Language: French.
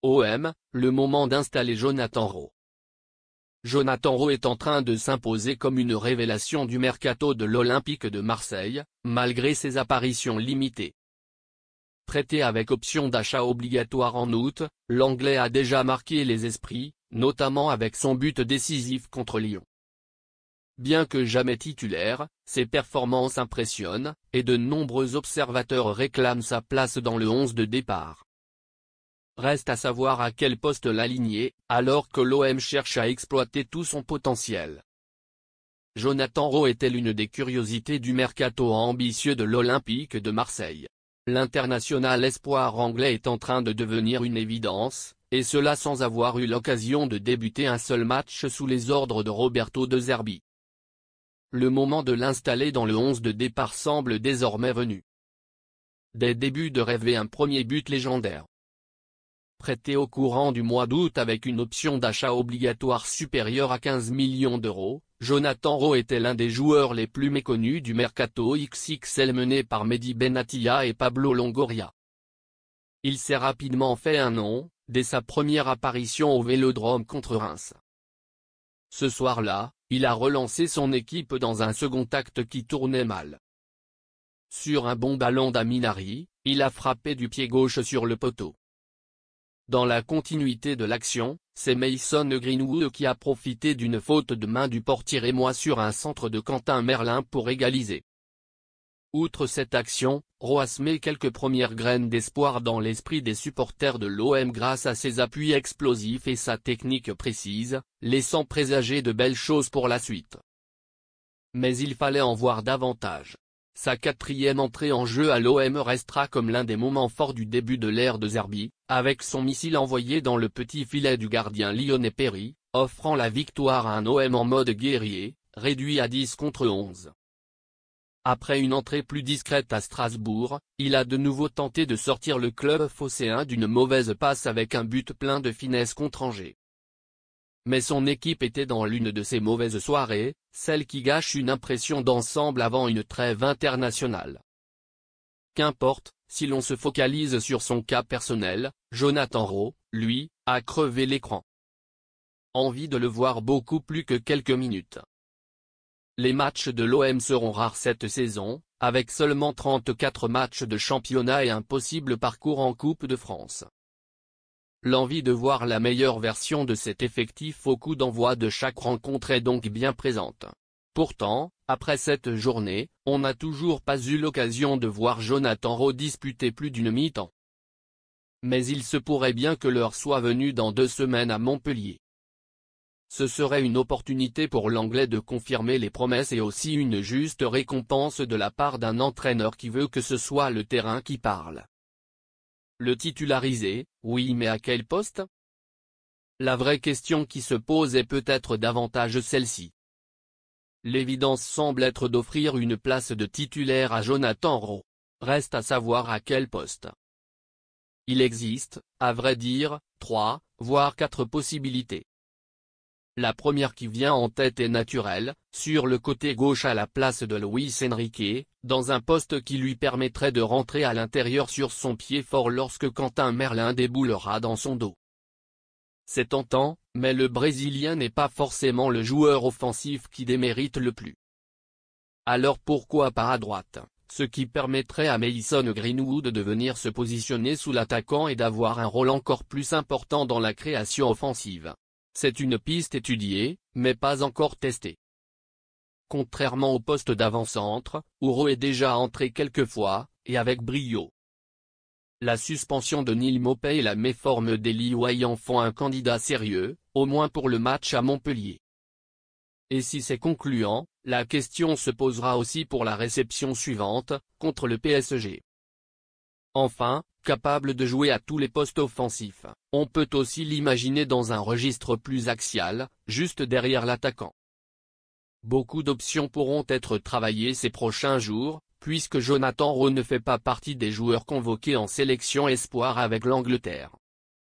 OM, le moment d'installer Jonathan Rowe. Jonathan Rowe est en train de s'imposer comme une révélation du mercato de l'Olympique de Marseille, malgré ses apparitions limitées. Prêté avec option d'achat obligatoire en août, l'Anglais a déjà marqué les esprits, notamment avec son but décisif contre Lyon. Bien que jamais titulaire, ses performances impressionnent, et de nombreux observateurs réclament sa place dans le 11 de départ. Reste à savoir à quel poste l'aligner, alors que l'OM cherche à exploiter tout son potentiel. Jonathan Rowe était l'une des curiosités du mercato ambitieux de l'Olympique de Marseille. L'international espoir anglais est en train de devenir une évidence, et cela sans avoir eu l'occasion de débuter un seul match sous les ordres de Roberto De Zerbi. Le moment de l'installer dans le 11 de départ semble désormais venu. Des débuts de rêver un premier but légendaire. Prêté au courant du mois d'août avec une option d'achat obligatoire supérieure à 15 millions d'euros, Jonathan Rowe était l'un des joueurs les plus méconnus du mercato XXL mené par Mehdi Benatia et Pablo Longoria. Il s'est rapidement fait un nom, dès sa première apparition au Vélodrome contre Reims. Ce soir-là, il a relancé son équipe dans un second acte qui tournait mal. Sur un bon ballon d'Aminari, il a frappé du pied gauche sur le poteau. Dans la continuité de l'action, c'est Mason Greenwood qui a profité d'une faute de main du portier rémois sur un centre de Quentin Merlin pour égaliser. Outre cette action, Rowe a semé quelques premières graines d'espoir dans l'esprit des supporters de l'OM grâce à ses appuis explosifs et sa technique précise, laissant présager de belles choses pour la suite. Mais il fallait en voir davantage. Sa quatrième entrée en jeu à l'OM restera comme l'un des moments forts du début de l'ère de Zerbi, avec son missile envoyé dans le petit filet du gardien lyonnais Perry, offrant la victoire à un OM en mode guerrier, réduit à 10 contre 11. Après une entrée plus discrète à Strasbourg, il a de nouveau tenté de sortir le club phocéen d'une mauvaise passe avec un but plein de finesse contre Angers. Mais son équipe était dans l'une de ces mauvaises soirées, celle qui gâche une impression d'ensemble avant une trêve internationale. Qu'importe, si l'on se focalise sur son cas personnel, Jonathan Rowe, lui, a crevé l'écran. Envie de le voir beaucoup plus que quelques minutes. Les matchs de l'OM seront rares cette saison, avec seulement 34 matchs de championnat et un possible parcours en Coupe de France. L'envie de voir la meilleure version de cet effectif au coup d'envoi de chaque rencontre est donc bien présente. Pourtant, après cette journée, on n'a toujours pas eu l'occasion de voir Jonathan Rowe disputer plus d'une mi-temps. Mais il se pourrait bien que l'heure soit venue dans 2 semaines à Montpellier. Ce serait une opportunité pour l'Anglais de confirmer les promesses et aussi une juste récompense de la part d'un entraîneur qui veut que ce soit le terrain qui parle. Le titulariser, oui, mais à quel poste? La vraie question qui se pose est peut-être davantage celle-ci. L'évidence semble être d'offrir une place de titulaire à Jonathan Rowe. Reste à savoir à quel poste. Il existe, à vrai dire, 3, voire 4 possibilités. La première qui vient en tête est naturelle, sur le côté gauche à la place de Luis Enrique, dans un poste qui lui permettrait de rentrer à l'intérieur sur son pied fort lorsque Quentin Merlin déboulera dans son dos. C'est tentant, mais le Brésilien n'est pas forcément le joueur offensif qui démérite le plus. Alors pourquoi pas à droite, ce qui permettrait à Mason Greenwood de venir se positionner sous l'attaquant et d'avoir un rôle encore plus important dans la création offensive. C'est une piste étudiée, mais pas encore testée. Contrairement au poste d'avant-centre, où Rowe est déjà entré quelques fois, et avec brio. La suspension de Neil Maupay et la méforme d'Eli Wahi en font un candidat sérieux, au moins pour le match à Montpellier. Et si c'est concluant, la question se posera aussi pour la réception suivante, contre le PSG. Enfin, capable de jouer à tous les postes offensifs, on peut aussi l'imaginer dans un registre plus axial, juste derrière l'attaquant. Beaucoup d'options pourront être travaillées ces prochains jours, puisque Jonathan Rowe ne fait pas partie des joueurs convoqués en sélection espoir avec l'Angleterre.